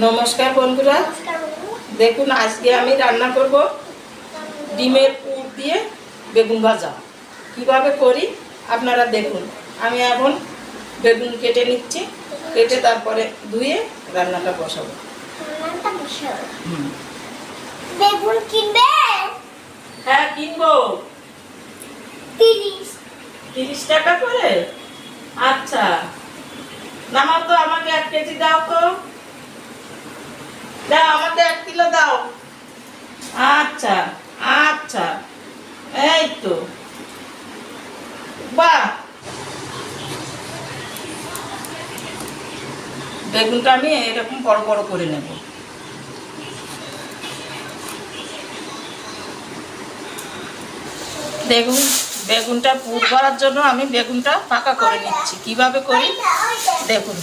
নমস্কার বন্ধুরা, দেখুন আজকে আমি রান্না করব ডিমের পুর দিয়ে বেগুন ভাজা। কিভাবে করি আপনারা দেখুন। আমি এখন বেগুন কেটে নিচ্ছি, কেটে তারপরে ধুয়ে রান্নাটা বসাবো। বেগুন কিনবে? হ্যাঁ কিনবো। 30 টাকা করে? আচ্ছা, নামাও তো, আমাকে 1 কেজি দাও তো। দাও, আমাকে 1 কিলো দাও। আচ্ছা আচ্ছা, এই তো, বাহ। বেগুনটা আমি এরকম বড় বড় করে নেব। দেখুন, বেগুনটা পুর করার জন্য আমি বেগুনটা পাকা করে নিচ্ছি। কিভাবে করি দেখুন।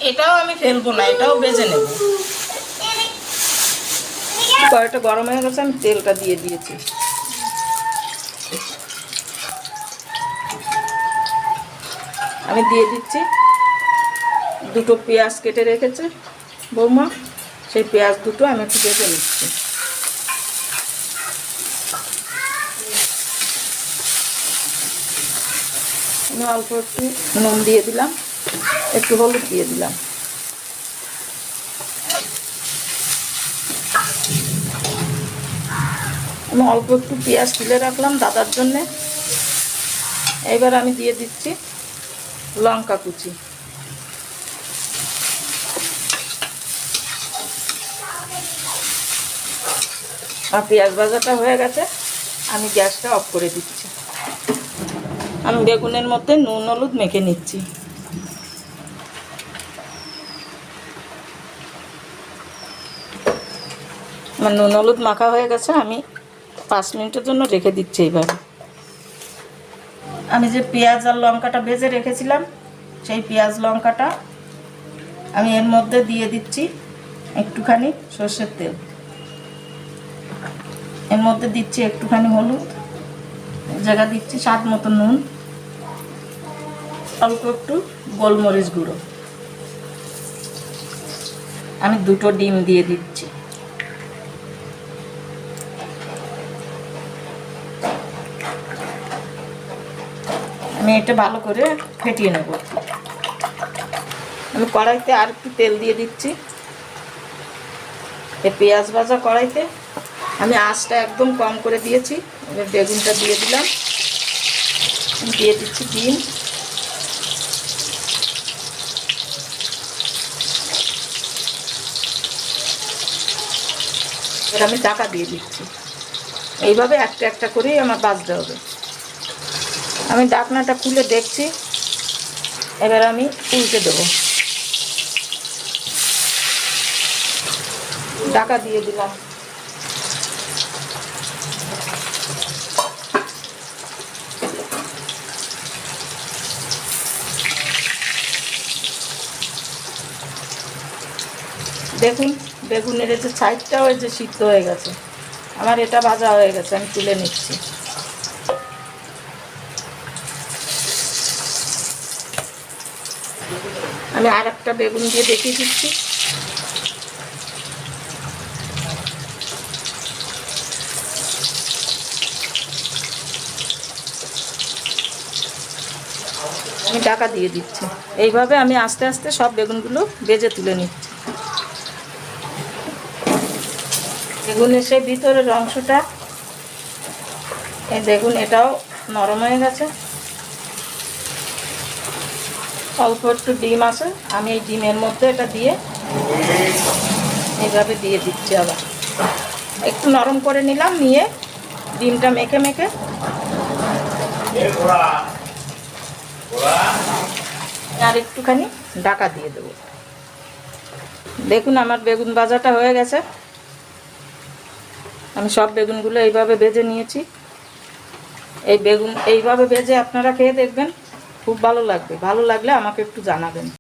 এটাও আমি ফেলবো না, এটাও বেজে নেব। কড়াইটা গরম হয়ে গেছে, আমি তেলটা দিয়ে দিয়েছি। আমি দিয়ে দিচ্ছি 2টো পেঁয়াজ কেটে রেখেছে বৌমা, সেই পেঁয়াজ দুটো আমি একটু ভেজে নিচ্ছি। আমি অল্প একটু নুন দিয়ে দিলাম, একটু হলুদ দিয়ে দিলাম। আমি অল্প একটু পেঁয়াজ তুলে রাখলাম দাদার জন্যে। এবার আমি দিয়ে দিচ্ছি লঙ্কা কুচি। আর পেঁয়াজ ভাজাটা হয়ে গেছে, আমি গ্যাসটা অফ করে দিচ্ছি। আমি বেগুনের মধ্যে নুন হলুদ মেখে নিচ্ছি। আমার নুন হলুদ মাখা হয়ে গেছে, আমি 5 মিনিটের জন্য রেখে দিচ্ছি। এইভাবে আমি যে পেঁয়াজ আর লঙ্কাটা ভেজে রেখেছিলাম, সেই পেঁয়াজ লঙ্কাটা আমি এর মধ্যে দিয়ে দিচ্ছি একটুখানি সর্ষের তেল। এর মধ্যে দিচ্ছি একটুখানি হলুদ, জায়গা দিচ্ছি স্বাদ মতো নুন, অল্প একটু গোলমরিচ গুঁড়ো। আমি 2টো ডিম দিয়ে দিচ্ছি। আমি এটা ভালো করে ফেটিয়ে নেব। আমি কড়াইতে আর একটু তেল দিয়ে দিচ্ছি। এই পেঁয়াজ ভাজা কড়াইতে আমি আঁচটা একদম কম করে দিয়েছি। এবার বেগুনটা দিয়ে দিলাম, দিয়ে দিচ্ছি ডিম। এবার আমি ঢাকা দিয়ে দিচ্ছি। এইভাবে একটা একটা করেই আমার ভাজতে হবে। আমি ঢাকনাটা খুলে দেখছি, এবার আমি উল্টে দেবো। ঢাকা দিয়ে দিলাম। দেখুন বেগুনের যে সাইডটাও যে সিদ্ধ হয়ে গেছে, আমার এটা ভাজা হয়ে গেছে। আমি তুলে নিচ্ছি। আমি আর একটা বেগুন দিয়ে দেখিয়ে দিচ্ছি। আমি ঢাকা দিয়ে দিচ্ছি। এইভাবে আমি আস্তে আস্তে সব বেগুনগুলো ভেজে তুলে নিচ্ছি। বেগুনের সেই ভিতরের অংশটা, এই দেখুন এটাও নরম হয়ে গেছে। অল্প একটু ডিম আছে, আমি এই ডিমের মধ্যে এটা দিয়ে এইভাবে দিয়ে দিচ্ছি। আবার একটু নরম করে নিলাম, নিয়ে ডিমটা মেখে মেখে আর একটুখানি ঢাকা দিয়ে দেবো। দেখুন আমার বেগুন ভাজাটা হয়ে গেছে। আমি সব বেগুনগুলো এইভাবে ভেজে নিয়েছি। এই বেগুন এইভাবে ভেজে আপনারা খেয়ে দেখবেন, খুব ভালো লাগবে। ভালো লাগলে আমাকে একটু জানাবেন।